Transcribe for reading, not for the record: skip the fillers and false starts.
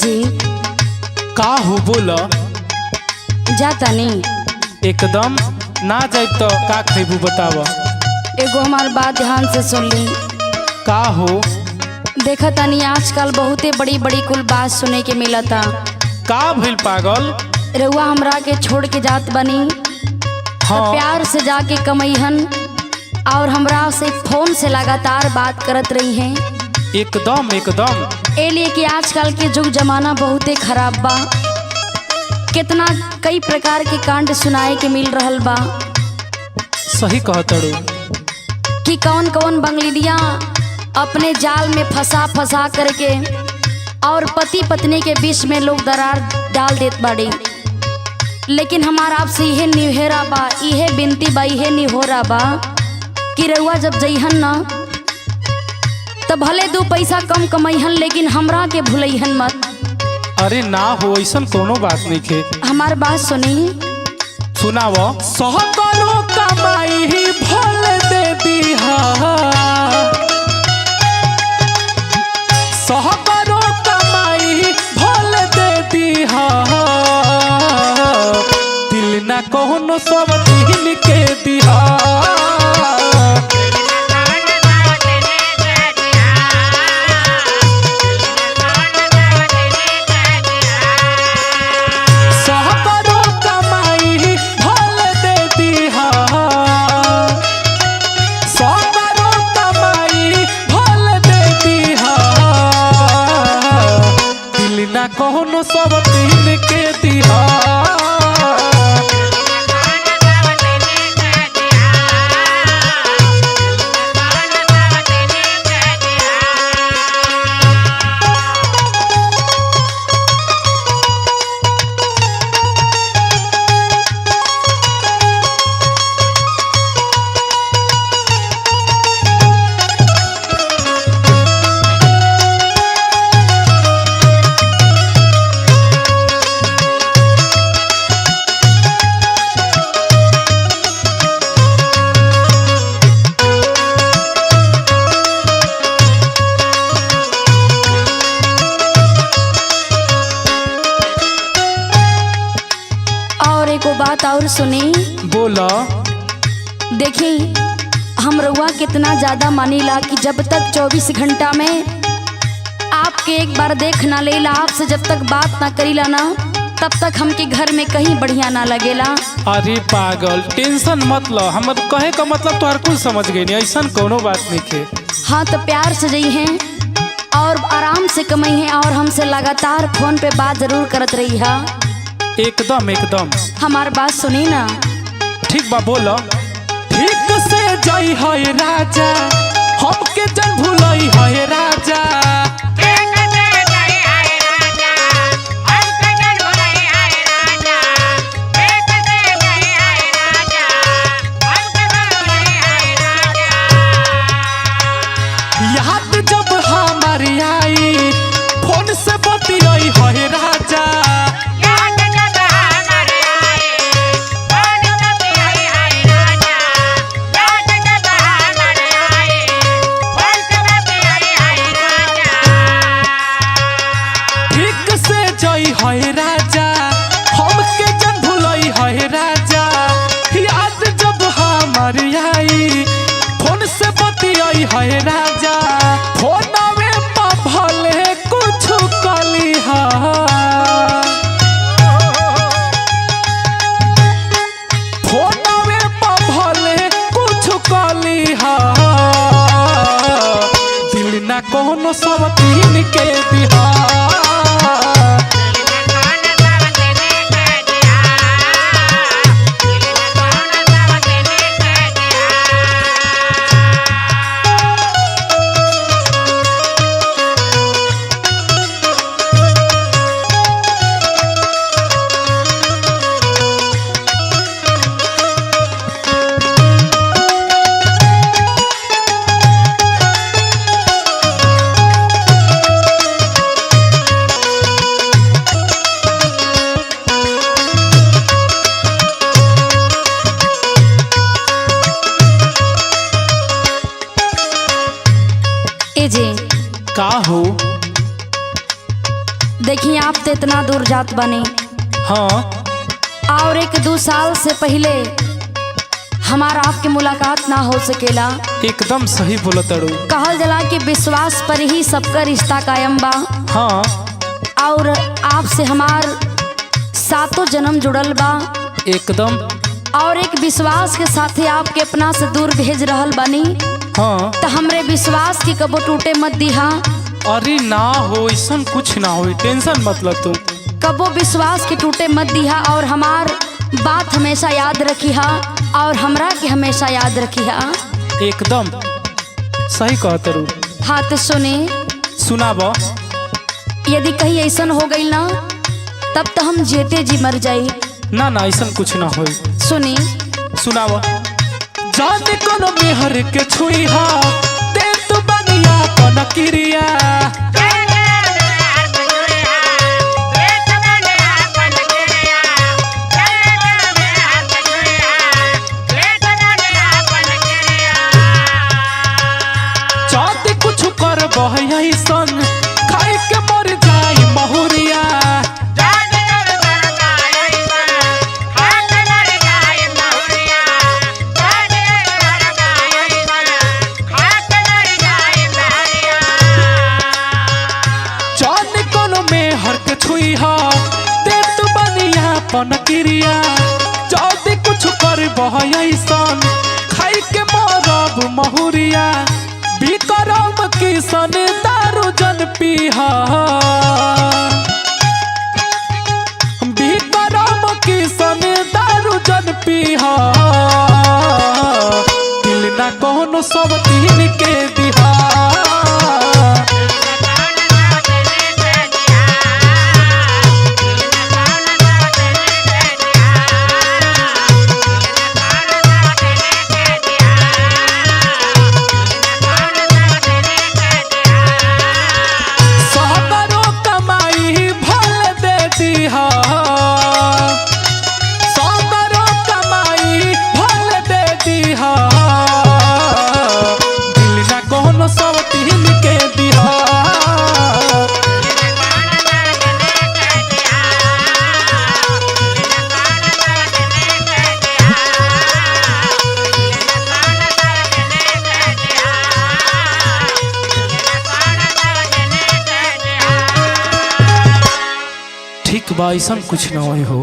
जी का हो बोला। जाता नहीं एकदम ना जाए तो का खेबू बतावा। एगो हमार बात ध्यान से सुन ली। का हो देखा तानी आजकल बहुते बड़ी बड़ी कुल बात सुने के मिला था। का भइल पागल। रउआ हमरा के छोड़ के जात बनी। हाँ। प्यार से जाके कमैहन और हमरा से फोन से लगातार बात करत रही हैं। एकदम एकदम ए लिए कि आजकल के जुग जमाना बहुते खराब बा। कितना कई प्रकार के कांड सुनाए के मिल रहल बा सही कहतड़ू कि कौन कौन बंगलिया अपने जाल में फंसा फंसा करके और पति पत्नी के बीच में लोग दरार डाल देत बाड़ी। लेकिन हमारा आपसे यह निहेरा बा, यह बिनती बा, यह निहोरा बा कि रउआ जब जइहन ना तो भले 2 पैसा कम कमैहन लेकिन हमरा के भूलैहन मत। अरे ना हो ऐसा कोनो बात नहीं खे। हमार बात सुनी। सुनाव। सहकरो कमाई ही भोल दे दीहा। सहकरो कमाई ही भोल दे दीहा। दिल ना कोनो सब दिल के दीहा। कौनो सब दिन के दिहा। बात और सुनी। बोला। देखी हम रउआ कितना ज्यादा मानीला कि जब तक 24 घंटा में आपके एक बार देख ना लेला, आपसे जब तक बात ना करीला ना तब तक हमके घर में कहीं बढ़िया ना लगेला। अरे पागल टेंशन मत लो। हम कहे का मतलब तो हर कुछ समझ गई नहीं। ऐसा कोनो बात नहीं खे। हाँ तो प्यार से जई हैं और आराम से कमाई हैं और हमसे लगातार फोन पे बात जरूर करत रही है। एकदम एकदम हमार बात सुनी ना। ठीक बा बोलो। ठीक से जाई है राजा हमके जन भूलई है राजा। याद जब हमारी आई फोन से बतियाई है राजा। है राजा हमके जन भूलई है राजा। याद जब हमारी आई फोन से बतियाई है राजा। फोनवे पर भले कुछ कली हा। फोनवे पर भले कुछ कली हा। दिल ना कोनो सब दिन के दिहा। का हो देखिए आप तो इतना दूर जात बने हाँ और 1-2 साल से पहले हमारा आपके मुलाकात ना हो सकेला। एकदम सही बोला तड़ू। कहल जला कि विश्वास पर ही सबका रिश्ता कायम बा। हाँ और आपसे हमार 7 जन्म जुड़ल बा एकदम। और एक विश्वास के साथ ही आपके अपना से दूर भेज रहल बानी। हाँ तो हमरे विश्वास की कबो टूटे मत दिहा। अरे ना हो, ऐसा कुछ ना हो, टेंशन मत लो तुम। कबो विश्वास के टूटे मत दिहा और हमार बात हमेशा याद रखिहा और हमरा के हमेशा याद रखिहा। एकदम सही कहत रू। हाँ तो सुने, सुनाब। यदि कहीं ऐसा हो गई ना तब तो हम जेते जी मर जाई। ना ना ऐसा कुछ ना हो। सुनी सुनाब। जाने कोनो मेहर के छुई हा दे तू बनिया पन क्रिया। जाते कुछ कर बहई सन खाई के मर जाई महुरिया। छुई हा दे तू बनिया पन क्रिया। जल्दी कुछ कर बहसन खाई के मरब महुरिया। बिकरम किसन दारू जन पीहा। बिकरम किसन दारू जन पीहा। दिल ना कोनो सब तीन के दिहा। ठीक बा, ऐसा कुछ ना हो।